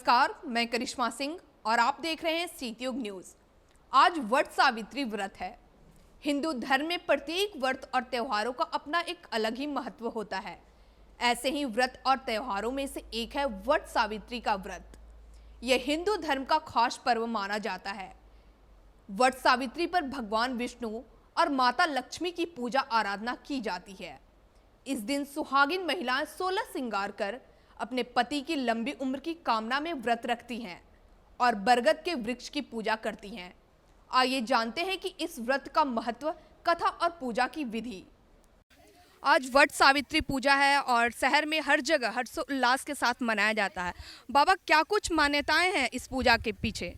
नमस्कार, मैं करिश्मा सिंह और आप देख रहे हैं सीतयुग न्यूज। आज वट सावित्री व्रत है। हिंदू धर्म में प्रत्येक व्रत और त्योहारों का अपना एक अलग ही महत्व होता है। ऐसे ही व्रत और त्योहारों में से एक है वट सावित्री का व्रत। यह हिंदू धर्म का खास पर्व माना जाता है। वट सावित्री पर भगवान विष्णु और माता लक्ष्मी की पूजा आराधना की जाती है। इस दिन सुहागिन महिलाएं 16 श्रृंगार कर अपने पति की लंबी उम्र की कामना में व्रत रखती हैं और बरगद के वृक्ष की पूजा करती हैं। आइए जानते हैं कि इस व्रत का महत्व, कथा और पूजा की विधि। आज वट सावित्री पूजा है और शहर में हर जगह हर्षोल्लास के साथ मनाया जाता है। बाबा, क्या कुछ मान्यताएं हैं इस पूजा के पीछे?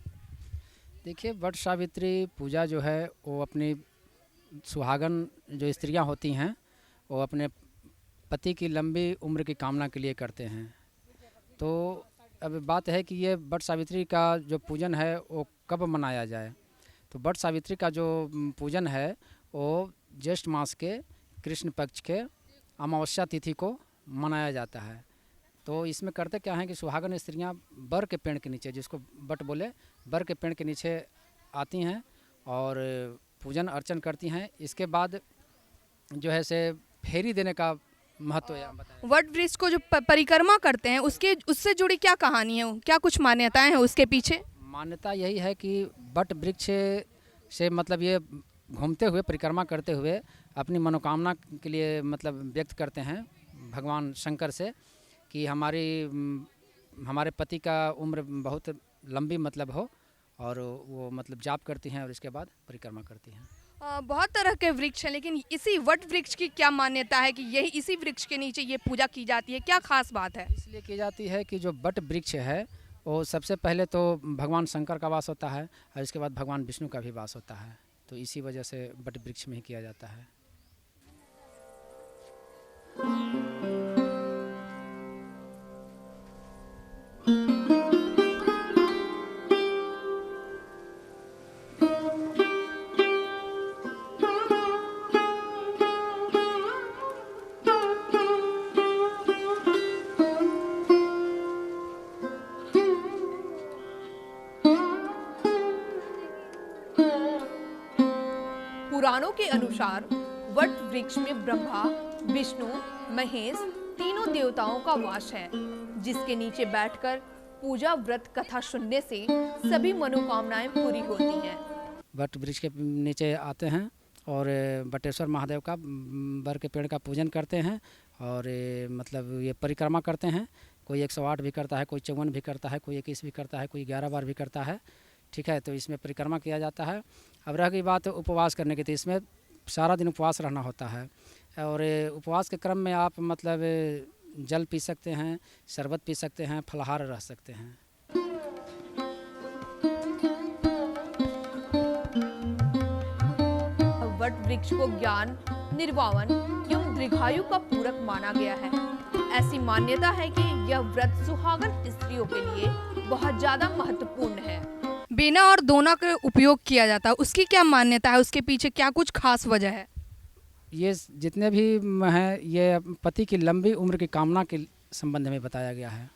देखिए, वट सावित्री पूजा जो है वो अपनी सुहागन जो स्त्रियां होती हैं वो अपने पति की लंबी उम्र की कामना के लिए करते हैं। तो अब बात है कि ये वट सावित्री का जो पूजन है वो कब मनाया जाए। तो वट सावित्री का जो पूजन है वो ज्येष्ठ मास के कृष्ण पक्ष के अमावस्या तिथि को मनाया जाता है। तो इसमें करते क्या है कि सुहागन स्त्रियां बर के पेड़ के नीचे, जिसको वट बोले, बर के पेड़ के नीचे आती हैं और पूजन अर्चन करती हैं। इसके बाद जो है से फेरी देने का महत्व बताया। वट वृक्ष को जो परिक्रमा करते हैं उससे जुड़ी क्या कहानी है, क्या कुछ मान्यताएं हैं उसके पीछे? मान्यता यही है कि वट वृक्ष से मतलब ये घूमते हुए, परिक्रमा करते हुए अपनी मनोकामना के लिए मतलब व्यक्त करते हैं भगवान शंकर से कि हमारे पति का उम्र बहुत लंबी मतलब हो, और वो मतलब जाप करती हैं और इसके बाद परिक्रमा करती हैं। बहुत तरह के वृक्ष हैं, लेकिन इसी वट वृक्ष की क्या मान्यता है कि यही इसी वृक्ष के नीचे ये पूजा की जाती है? क्या खास बात है? इसलिए की जाती है कि जो वट वृक्ष है वो सबसे पहले तो भगवान शंकर का वास होता है और इसके बाद भगवान विष्णु का भी वास होता है। तो इसी वजह से वट वृक्ष में ही किया जाता है। पुराणों के अनुसार वट वृक्ष में ब्रह्मा, विष्णु, महेश तीनों देवताओं का वास है, जिसके नीचे बैठकर पूजा, व्रत, कथा सुनने से सभी मनोकामनाएं पूरी होती हैं। वट वृक्ष के नीचे आते हैं और बटेश्वर महादेव का बर के पेड़ का पूजन करते हैं और मतलब ये परिक्रमा करते हैं। कोई 108 भी करता है, कोई 54 भी करता है, कोई 21 भी करता है, कोई 11 बार भी करता है। ठीक है, तो इसमें परिक्रमा किया जाता है। अब रह गई बात उपवास करने की, तो इसमें सारा दिन उपवास रहना होता है और उपवास के क्रम में आप मतलब जल पी सकते हैं, शरबत पी सकते हैं, फलाहार रह सकते हैं। वट वृक्ष को ज्ञान, निर्वाण एवं दीर्घायु का पूरक माना गया है। ऐसी मान्यता है कि यह व्रत सुहागन स्त्रियों के लिए बहुत ज्यादा महत्वपूर्ण है। बेना और दोना का उपयोग किया जाता है, उसकी क्या मान्यता है? उसके पीछे क्या कुछ खास वजह है? ये जितने भी हैं ये पति की लंबी उम्र की कामना के संबंध में बताया गया है।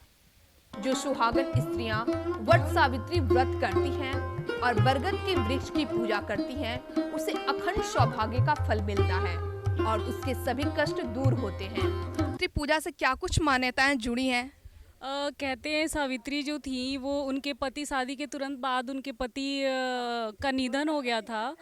जो सुहागन स्त्रियां वट सावित्री व्रत करती हैं और बरगद के वृक्ष की पूजा करती हैं, उसे अखंड सौभाग्य का फल मिलता है और उसके सभी कष्ट दूर होते हैं। पूजा से क्या कुछ मान्यताएं जुड़ी हैं? कहते हैं सावित्री जो थी वो उनके पति, शादी के तुरंत बाद उनके पति का निधन हो गया था,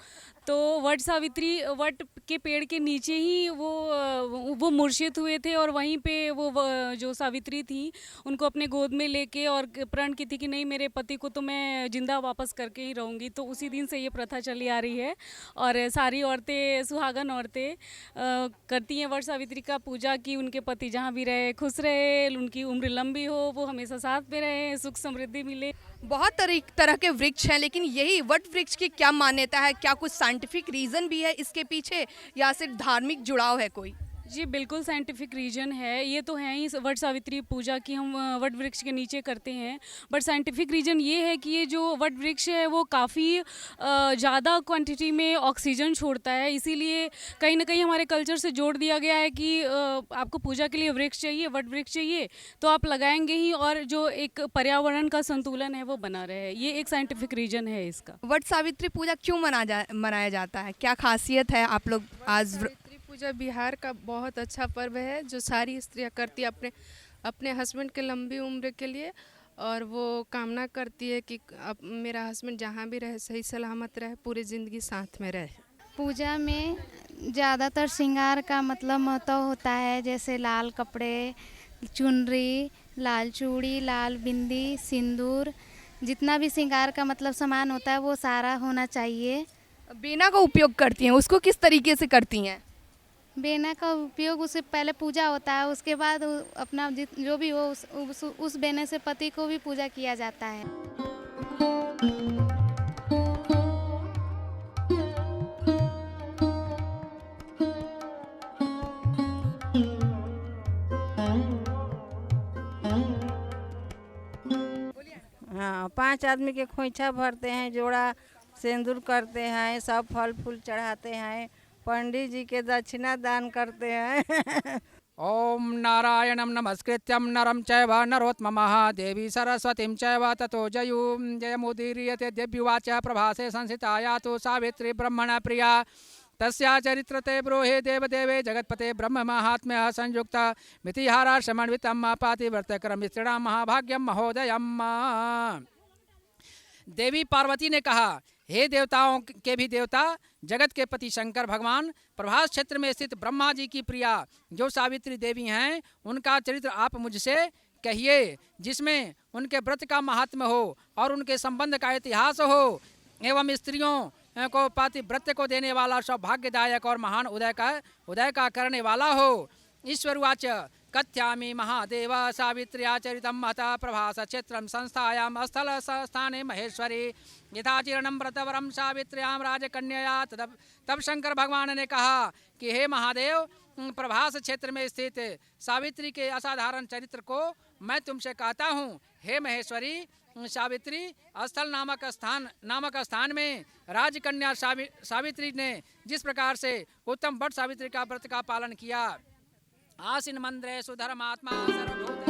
तो वट सावित्री वट के पेड़ के नीचे ही वो मूर्छित हुए थे और वहीं पे वो जो सावित्री थी उनको अपने गोद में लेके और प्रण की थी कि नहीं, मेरे पति को तो मैं जिंदा वापस करके ही रहूँगी। तो उसी दिन से ये प्रथा चली आ रही है और सारी औरतें, सुहागन औरतें करती हैं वट सावित्री का पूजा कि उनके पति जहाँ भी रहे खुश रहे, उनकी उम्र लंबी हो, वो हमेशा साथ में रहे, सुख समृद्धि मिले। बहुत तरह के वृक्ष हैं, लेकिन यही वट वृक्ष की क्या मान्यता है? क्या कुछ साइंटिफिक रीजन भी है इसके पीछे या सिर्फ धार्मिक जुड़ाव है कोई? जी बिल्कुल साइंटिफिक रीजन है, ये तो है ही वट सावित्री पूजा की हम वट वृक्ष के नीचे करते हैं। बट साइंटिफिक रीजन ये है कि ये जो वट वृक्ष है वो काफ़ी ज़्यादा क्वांटिटी में ऑक्सीजन छोड़ता है, इसीलिए कहीं ना कहीं हमारे कल्चर से जोड़ दिया गया है कि आपको पूजा के लिए वृक्ष चाहिए, वट वृक्ष चाहिए तो आप लगाएंगे ही, और जो एक पर्यावरण का संतुलन है वो बना रहे। ये एक साइंटिफिक रीजन है इसका। वट सावित्री पूजा क्यों मनाया जाता है, क्या खासियत है? आप लोग आज सावित्री पूजा बिहार का बहुत अच्छा पर्व है जो सारी स्त्रियां करती है अपने हस्बैंड के लंबी उम्र के लिए, और वो कामना करती है कि अब मेरा हस्बैंड जहाँ भी रहे सही सलामत रहे, पूरी ज़िंदगी साथ में रहे। पूजा में ज़्यादातर श्रृंगार का मतलब महत्व होता है, जैसे लाल कपड़े, चुनरी, लाल चूड़ी, लाल बिंदी, सिंदूर, जितना भी श्रृंगार का मतलब सामान होता है वो सारा होना चाहिए। बेना का उपयोग करती हैं, उसको किस तरीके से करती हैं? बेना का उपयोग उससे पहले पूजा होता है, उसके बाद अपना जो भी हो उस बेने से पति को भी पूजा किया जाता है। हाँ, 5 आदमी के खोइछा भरते हैं, जोड़ा सिंदूर करते हैं, सब फल फूल चढ़ाते हैं, पंडित जी के दक्षिणा दान करते हैं। ओम नारायणं नमस्कृत्यं नरं चैव नरोत्तमः देवी सरस्वतीं चैव ततो जयमुदीर्यते देव्युवाच प्रभासे संसिताया तु सावित्री ब्रह्मण प्रिया तस्या चरित्रते ब्रूहि देवदेवे जगत्पते ब्रह्म महात्म्यः संयुक्त मितिहारा समन्वितं पातिव्रत्यकरं स्त्रीणां महाभाग्यं महोदयम्। देवी पार्वती ने कहा, हे देवताओं के भी देवता, जगत के पति शंकर भगवान, प्रभास क्षेत्र में स्थित ब्रह्मा जी की प्रिया जो सावित्री देवी हैं, उनका चरित्र आप मुझसे कहिए, जिसमें उनके व्रत का महात्म्य हो और उनके संबंध का इतिहास हो, एवं स्त्रियों को पातिव्रत्य को देने वाला, सौभाग्यदायक और महान उदय का करने वाला हो। ईश्वरवाच कथ्यामि महादेव सावित्र्या चरितं महता प्रभास क्षेत्रं संस्थायां स्थल स्थाने महेश्वरी यथा चिरणं व्रतवरं सावित्र्यां राजकन्यया। तब शंकर भगवान ने कहा कि हे महादेव, प्रभास क्षेत्र में स्थित सावित्री के असाधारण चरित्र को मैं तुमसे कहता हूँ। हे महेश्वरी, सावित्री स्थल नामक स्थान में राजकन्या सावित्री ने जिस प्रकार से उत्तम वट सावित्री का व्रत का पालन किया, आसीन मंद्रे सुधर्मात्मा सर्वभूत।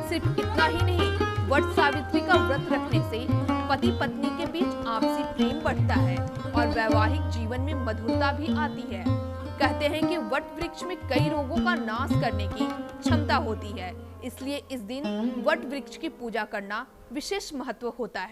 सिर्फ इतना ही नहीं, वट सावित्री का व्रत रखने से पति पत्नी के बीच आपसी प्रेम बढ़ता है और वैवाहिक जीवन में मधुरता भी आती है। कहते हैं कि वट वृक्ष में कई रोगों का नाश करने की क्षमता होती है, इसलिए इस दिन वट वृक्ष की पूजा करना विशेष महत्व होता है।